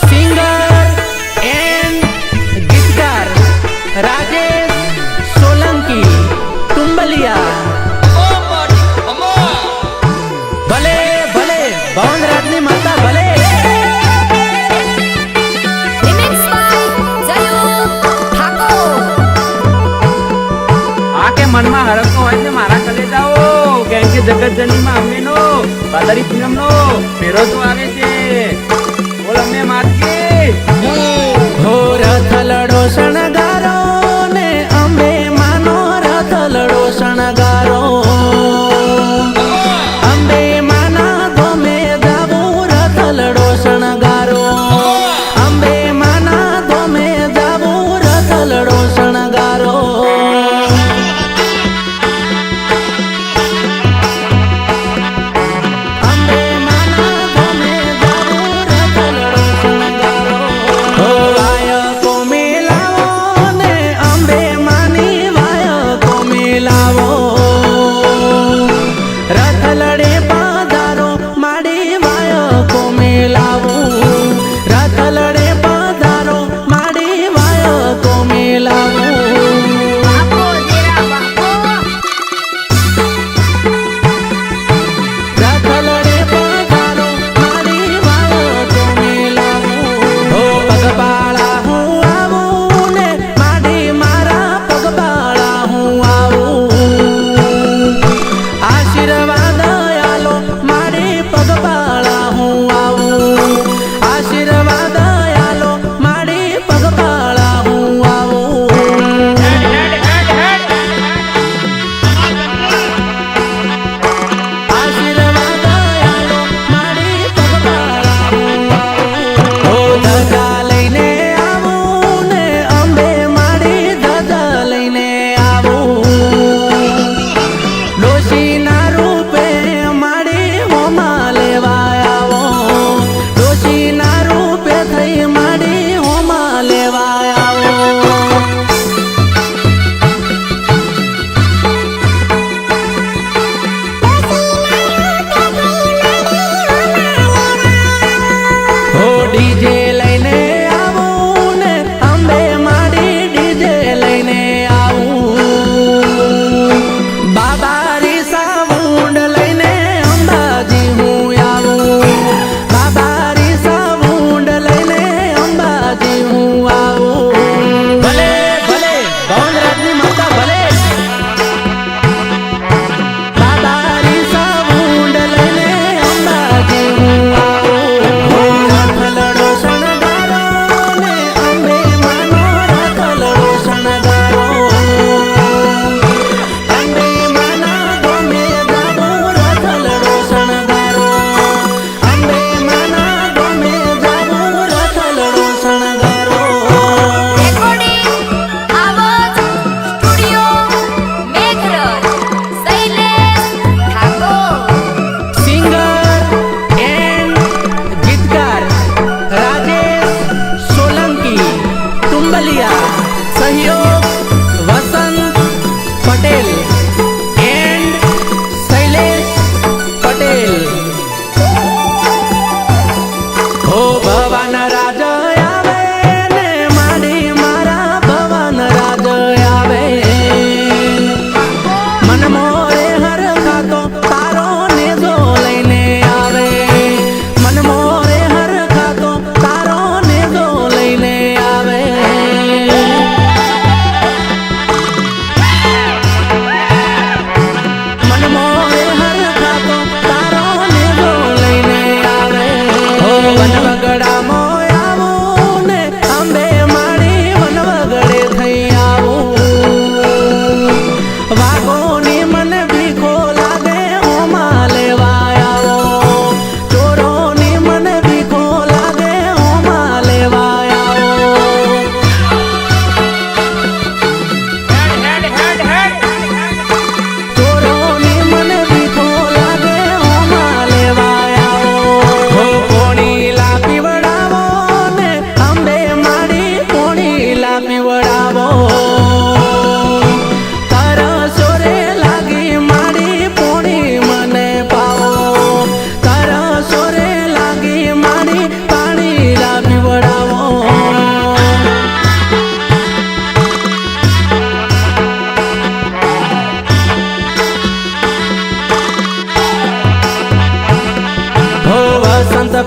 Singer and गीतकार राजेश सोलंकी टुंबलिया। भले भले भवन राजनी माता भले। आके मन में हरक तो होय मारा कले जाओ केम के जगत जननी में अम्मे नो भादरी पूनम नो फेरो तो आवे छे। बोल अम्मे मात की हो रथ लड़ो शणगारो ने अम्बे मानो रथ लड़ो शणगारो। अम्बे माना धोमे जाबू रथ लड़ो शणगारो। अम्बे माना धोमे जाबू रथ लड़ो शणगारो। अम्बे माना धोमे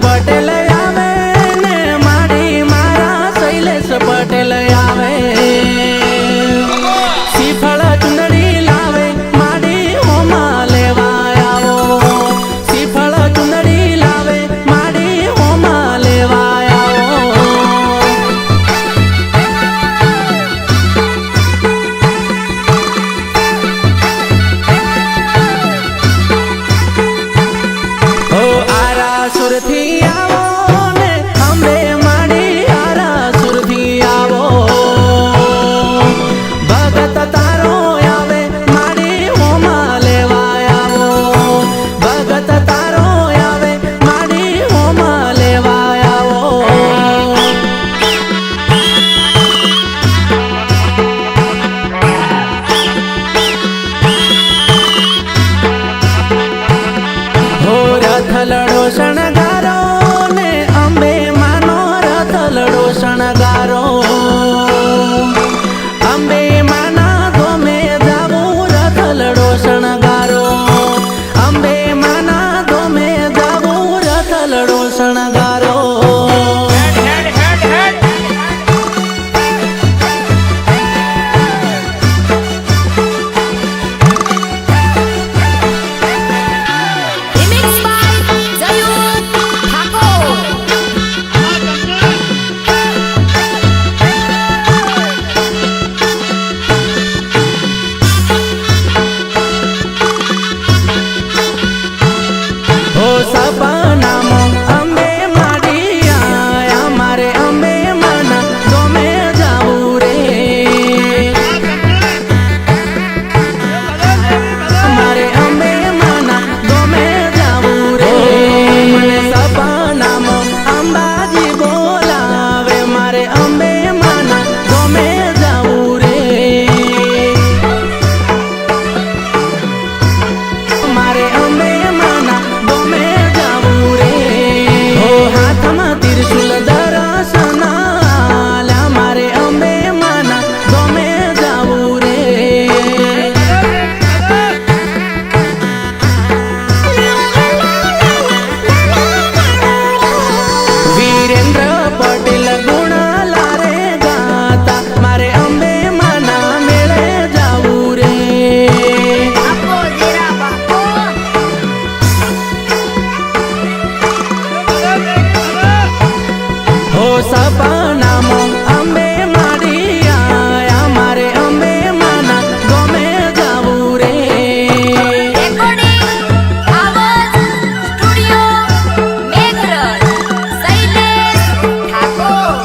પટેલ આવે ને માડી મારા શૈલેષ પટેલ આવે શ્રીફળ ચુંદડી લાવે માડી હોમા લેવા આવો શ્રીફળ ચુંદડી લાવે માડી હોમા લેવા આવો હો આરા સુરથી આવો ને અંબે માડી આરા સુરથી આવો ભગત તારો આવે માડી હોમા લેવા આવો ભગત તારો આવે માડી હોમા લેવા આવો હો રથ લડો શણગારો ને અંબે માનો રથ લડો શણગારો અંબે માના ધોમે જાવું રથ લડો શણગારો અંબે માના ધોમે જાવું રથ લડો શણગારો Remix by Zayud Thakur. હો સપનામાં અંબે માડી આયા મારે અંબે માના ધોમે જાવું રે મારે અંબે માના ધોમે જાવું રે મને સપનામાં અંબાજી બોલાવે મારે અંબે માના ધોમે જાવું રે મારે અંબે માના ધોમે જાવું રે હો હાથમાં ત્રિશુલ દર્શન આલ્યા મારે અંબે માના ધોમે જાવું રે વીરેન્દ્ર પટેલ ગુણ લારે ગાતા મારે અંબે માના મેળે જાવું રે Apo Dera Bapo. હો સપનામાં અંબે માડી આયા મારે અંબે માના ગમે જાવું રે Recording Awaz Studio Meghraj. Shailesh Thakur.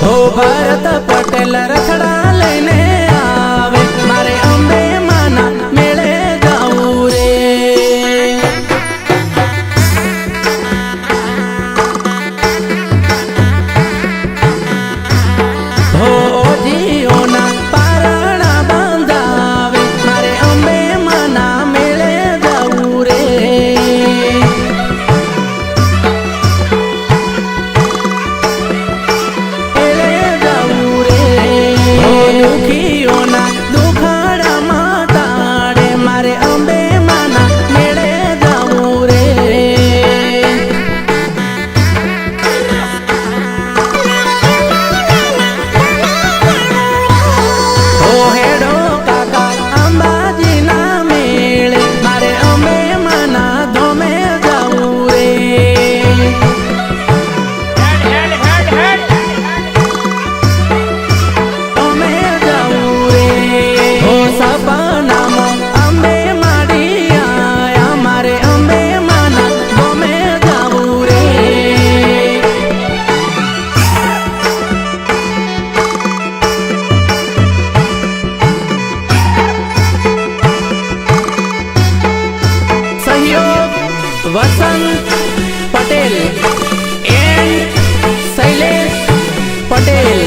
હો ભરત પટેલ રથડા લઈને આવે મારે અંબે માના મેળે જાવું રે હો જીઓના પારણા બંધાવે મારે અંબે માના મેળે જાવું રે મેળે જાવું રે હો દુખીઓના દુખાડા માતાડે મારે અંબે માના મેળે જાવું રે ઓ હેડો કાકા અંબાજીના મેળે મારે અંબે માના ધોમે જાવું રે ધોમે જાવું રે ઓ સપનામાં અંબે માડી આયા મારે અંબે માના ધોમે જાવું રે સહયોગ વસંત પટેલ એન્ડ શૈલેષ પટેલ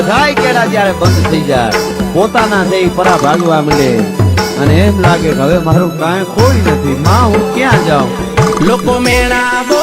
બધાય કેળા જ્યારે બંધ થઈ જાય પોતાના છે ઈ પરા ભાગવા મળે અને એમ લાગે કે હવે મારું કાંઈ કોઈ નથી માં હું ક્યાં જાઉં લોકો મેળા